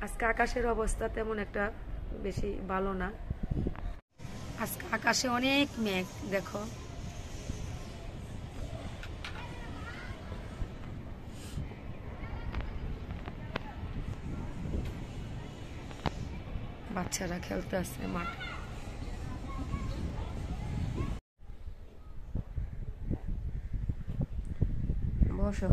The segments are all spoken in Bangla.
আজকে আকাশের অবস্থা তেমন একটা বেশি ভালো না। আজকে আকাশে অনেক মেঘ, দেখো। বাচ্চারা খেলতে আসছে মাঠে। বসো।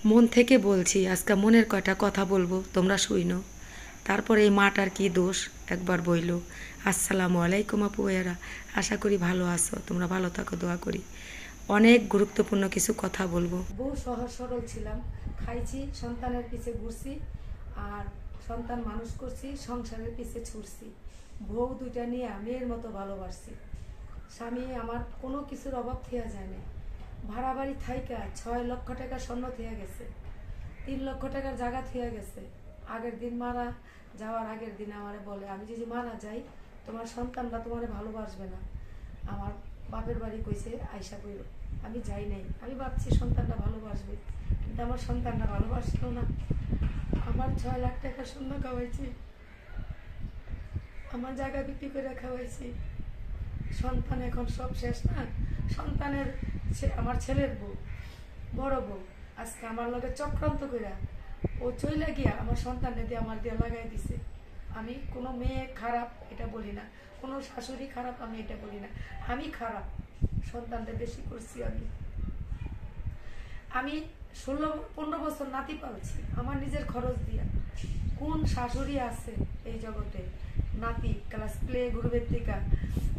মন থেকে বলছি, আজকে মনের কয়টা কথা বলবো, তোমরা শুইনো। তারপরে এই মাটার কি দোষ একবার বইল। আসসালামু আলাইকুম আপু ভাইয়ারা, আশা করি ভালো আছো, তোমরা ভালো থাকো, দোয়া করি। অনেক গুরুত্বপূর্ণ কিছু কথা বলবো। বহু সহজ সরল ছিলাম, খাইছি, সন্তানের পিছে ঘুরছি, আর সন্তান মানুষ করছি, সংসারের পিছে ছুটছি। বউ দুইটা নিয়ে মেয়ের মতো ভালোবাসছি। স্বামী আমার কোনো কিছুর অভাব থেয়া যায় না। ভাড়া বাড়ি থাইকা 6 লক্ষ টাকা স্বর্ণ থেয়া গেছে, 3 লক্ষ টাকার জায়গা থেয়া গেছে। আগের দিন মারা যাওয়ার আগের দিন আমারে বলে, আমি যদি মারা যাই তোমার সন্তানরা তোমারে ভালোবাসবে না। আমার বাপের বাড়ি কইছে আয়সা কইল, আমি যাই নাই। আমি ভাবছি সন্তানটা ভালোবাসবে, কিন্তু আমার সন্তানটা ভালোবাসলো না। আমার 6 লাখ টাকা স্বর্ণ খাওয়াইছি, আমার জায়গা বিক্রি করে খাওয়াইছি। সন্তান এখন সব শেষ না। সন্তানের আমার ছেলের বউ, বড় বউ, আজকে আমার লগে চক্রান্ত করে ও চইলা গিয়া আমার সন্তানের দিয়ে আমার দিয়ে লাগাই দিছে। আমি কোনো মেয়ে খারাপ এটা বলি না, কোনো শাশুড়ি খারাপ আমি এটা বলি না। আমি খারাপ, সন্তানটা বেশি করছি। আমি 16-15 বছর নাতি পালছি আমার নিজের খরচ দিয়া। কোন শাশুড়ি আছে এই জগতে নাতি ক্লাস প্লে গ্রুপের থেকে,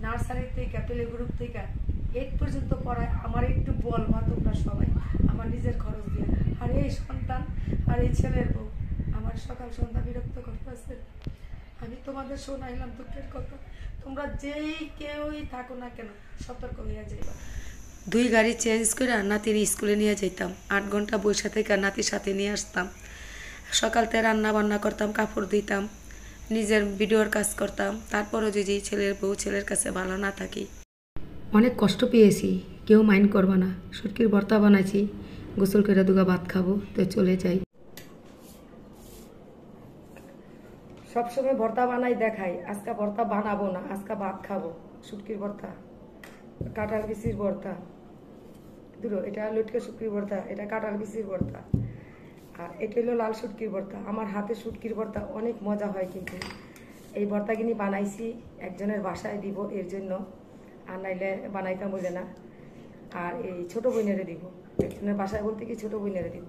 নার্সারির থেকে, প্লে গ্রুপ থেকে 8 পর্যন্ত পড়ায়? আমার একটু বলবা তোমরা সবাই, আমার নিজের খরচ দিয়া। আর এই সন্তান আর এই ছেলের বউ আমার সকাল সন্ধ্যা বিরক্ত করতেছে। আমি তোমাদের শোনাইলাম দুঃখের কথা, তোমরা যেই কেউই থাকো না কেন সতর্ক হইয়া যাইবা। 2 গাড়ি চেঞ্জ করে নাতির স্কুলে নিয়ে যেতাম, 8 ঘন্টা বৈশা থেকে নাতির সাথে নিয়ে আসতাম। সকালতে রান্না বান্না করতাম, কাপড় দিতাম, নিজের ভিডিওর কাজ করতাম। তারপরও যদি ছেলের বউ ছেলের কাছে ভালো না থাকি, অনেক কষ্ট পেয়েছি, কেউ মাইন্ড করবা না। শুটকির ভর্তা বানাইছি, গোসল করে দুগা ভাত খাবো, তো চলে যাই। সবসময় ভর্তা বানাই দেখাই, আজকে ভর্তা বানাবো না, আজকে ভাত খাবো। শুটকির ভর্তা, কাঁঠাল বিচির ভর্তা, দুটো, এটা লটকে শুটকির ভর্তা, এটা কাঁঠাল বিচির ভর্তা, আর এটা হলো লাল শুটকির ভর্তা। আমার হাতে শুটকির ভর্তা অনেক মজা হয়, কিন্তু এই ভর্তা কিনি বানাইছি একজনের বাসায় দিব এর জন্য, আর নাইলে বানাইতাম বলে না। আর এই ছোট বোনেরে দিব, একজনের বাসায় বলতে কি ছোট বোনেরে দিব।